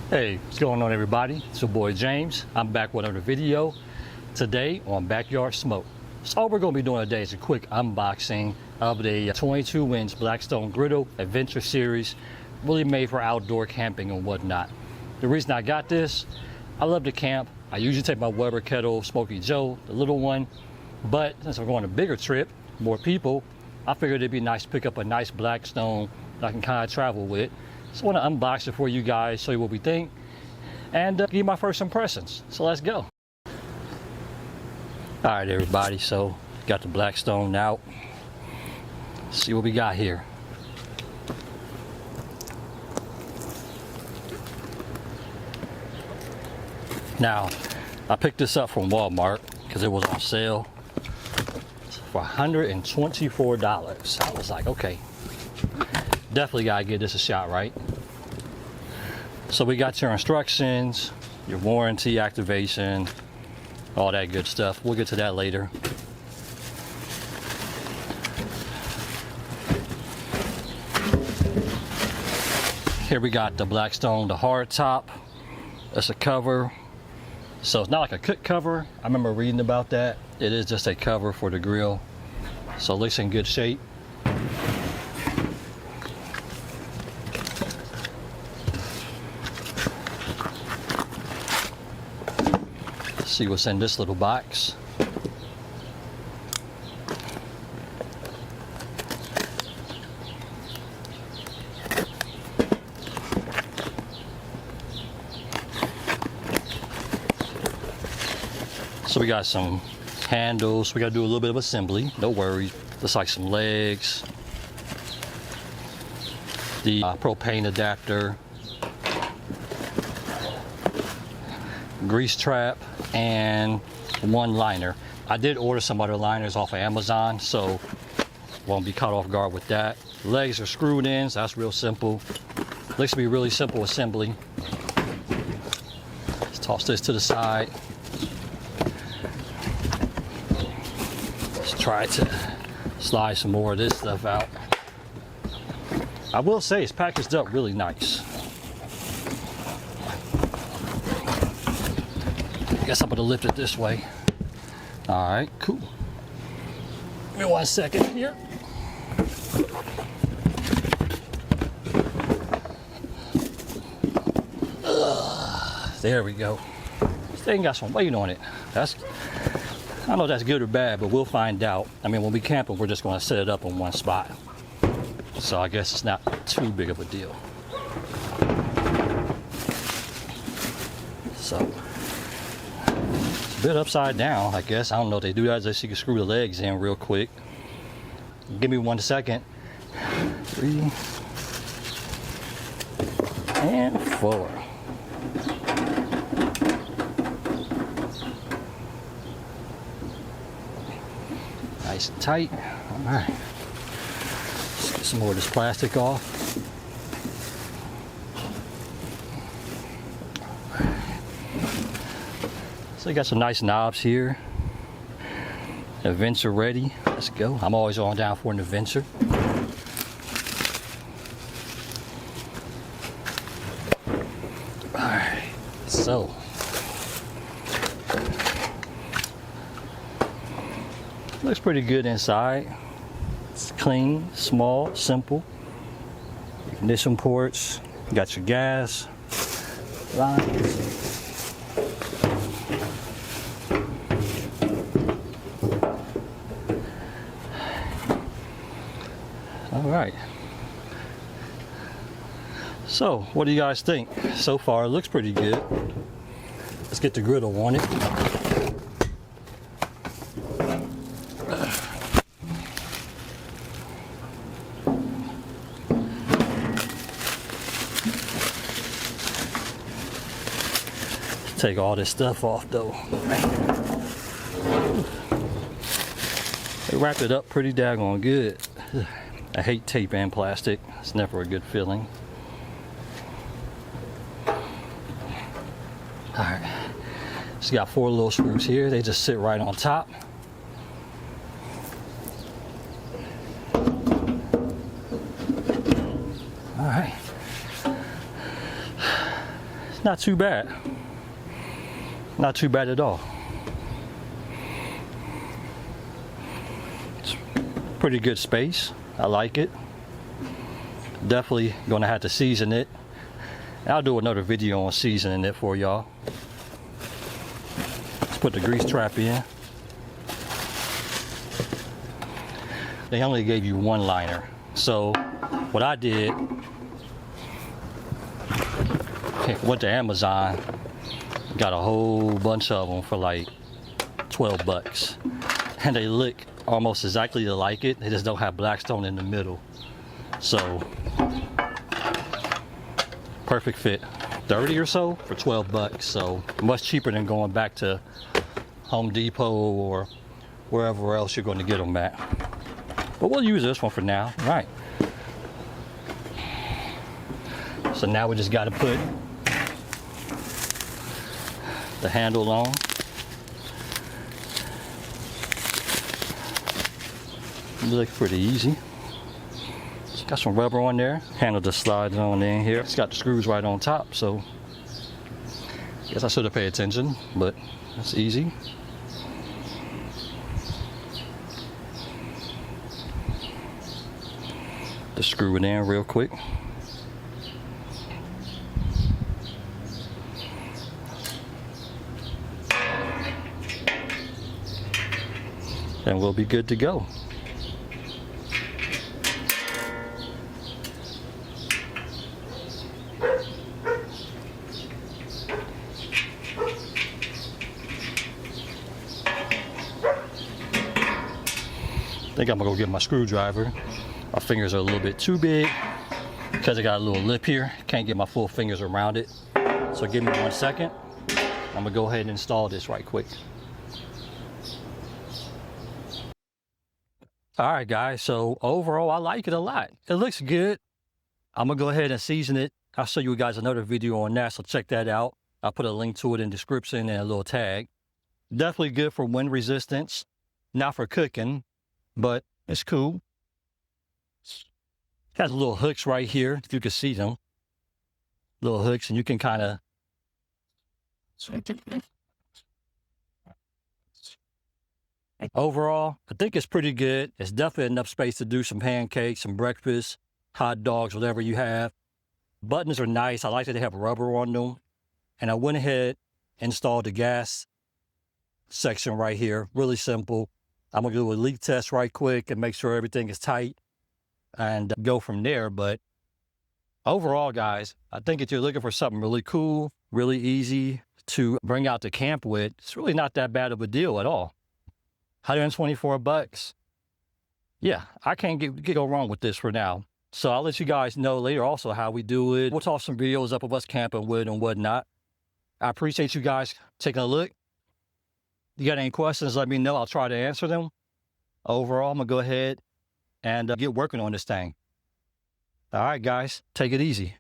Hey, what's going on everybody? It's your boy James. I'm back with another video today on Backyard Smoke. So all we're going to be doing today is a quick unboxing of the 22-inch Blackstone Griddle Adventure series, really made for outdoor camping and whatnot. The reason I got this, I love to camp. I usually take my Weber kettle, Smokey Joe, the little one, but since we're going on a bigger trip, more people, I figured it'd be nice to pick up a nice Blackstone that I can kind of travel with. Just want to unbox it for you guys, show you what we think, and give you my first impressions. So let's go. All right, everybody. So got the Blackstone out. Let's see what we got here. Now, I picked this up from Walmart because it was on sale for $124. I was like, okay, definitely gotta give this a shot, right? So we got your instructions, your warranty activation, all that good stuff. We'll get to that later. Here we got the Blackstone, the hard top. It's a cover. So it's not like a cook cover. I remember reading about that. It is just a cover for the grill. So it looks in good shape. See what's in this little box. So we got some handles. We got to do a little bit of assembly. No worries. Just like some legs, the propane adapter, grease trap, and one liner. I did order some other liners off of Amazon, so won't be caught off guard with that. Legs are screwed in, so that's real simple. Looks to be really simple assembly. Let's toss this to the side. Let's try to slide some more of this stuff out. I will say it's packaged up really nice. I guess I'm gonna lift it this way. All right, cool. Give me 1 second here. There we go. This thing got some weight on it. I don't know if that's good or bad, but we'll find out. I mean, when we camping, we're just gonna set it up in one spot. So I guess it's not too big of a deal. So. Bit upside down, I guess. I don't know if they do that, just so you can screw the legs in real quick. Give me 1 second. 3 and 4. Nice and tight. All right. Let's get some more of this plastic off. So you got some nice knobs here. Adventure ready. Let's go. I'm always on down for an adventure. Alright. So looks pretty good inside. It's clean, small, simple. Ignition ports. You got your gas lines. All right. So, what do you guys think? So far, it looks pretty good. Let's get the griddle on it. Take all this stuff off though. They wrapped it up pretty daggone good. I hate tape and plastic. It's never a good feeling. Alright. It's got 4 little screws here. They just sit right on top. not too bad. Not too bad at all. It's pretty good space. I like it. Definitely gonna have to season it. I'll do another video on seasoning it for y'all. Let's put the grease trap in. They only gave you one liner. So what I did, went to Amazon, got a whole bunch of them for like 12 bucks. And they look almost exactly like it. They just don't have Blackstone in the middle. So, perfect fit. 30 or so for 12 bucks. So much cheaper than going back to Home Depot or wherever else you're going to get them at. But we'll use this one for now. All right. So now we just got to put the handle on. It looks pretty easy. It's got some rubber on there. Handle just slides on in here. It's got the screws right on top, so guess I should have paid attention, but it's easy. Just screw it in real quick. And we'll be good to go. I think I'm gonna go get my screwdriver. My fingers are a little bit too big because I got a little lip here. Can't get my full fingers around it. So give me 1 second. I'm gonna go ahead and install this right quick. All right, guys, so overall, I like it a lot. It looks good. I'm gonna go ahead and season it. I'll show you guys another video on that, so check that out. I'll put a link to it in the description and a little tag. Definitely good for wind resistance, not for cooking, but it's cool. It has little hooks right here, if you can see them. Little hooks, and you can kind of overall, I think it's pretty good. It's definitely enough space to do some pancakes, some breakfast, hot dogs, whatever you have. Buttons are nice. I like that they have rubber on them. And I went ahead and installed the gas section right here. Really simple. I'm going to do a leak test right quick and make sure everything is tight and go from there. But overall, guys, I think if you're looking for something really cool, really easy to bring out to camp with, it's really not that bad of a deal at all. 124 bucks. Yeah, I can't go wrong with this for now. So I'll let you guys know later also how we do it. We'll toss some videos up of us camping with and whatnot. I appreciate you guys taking a look. You got any questions, let me know. I'll try to answer them. Overall, I'm going to go ahead and get working on this thing. All right, guys, take it easy.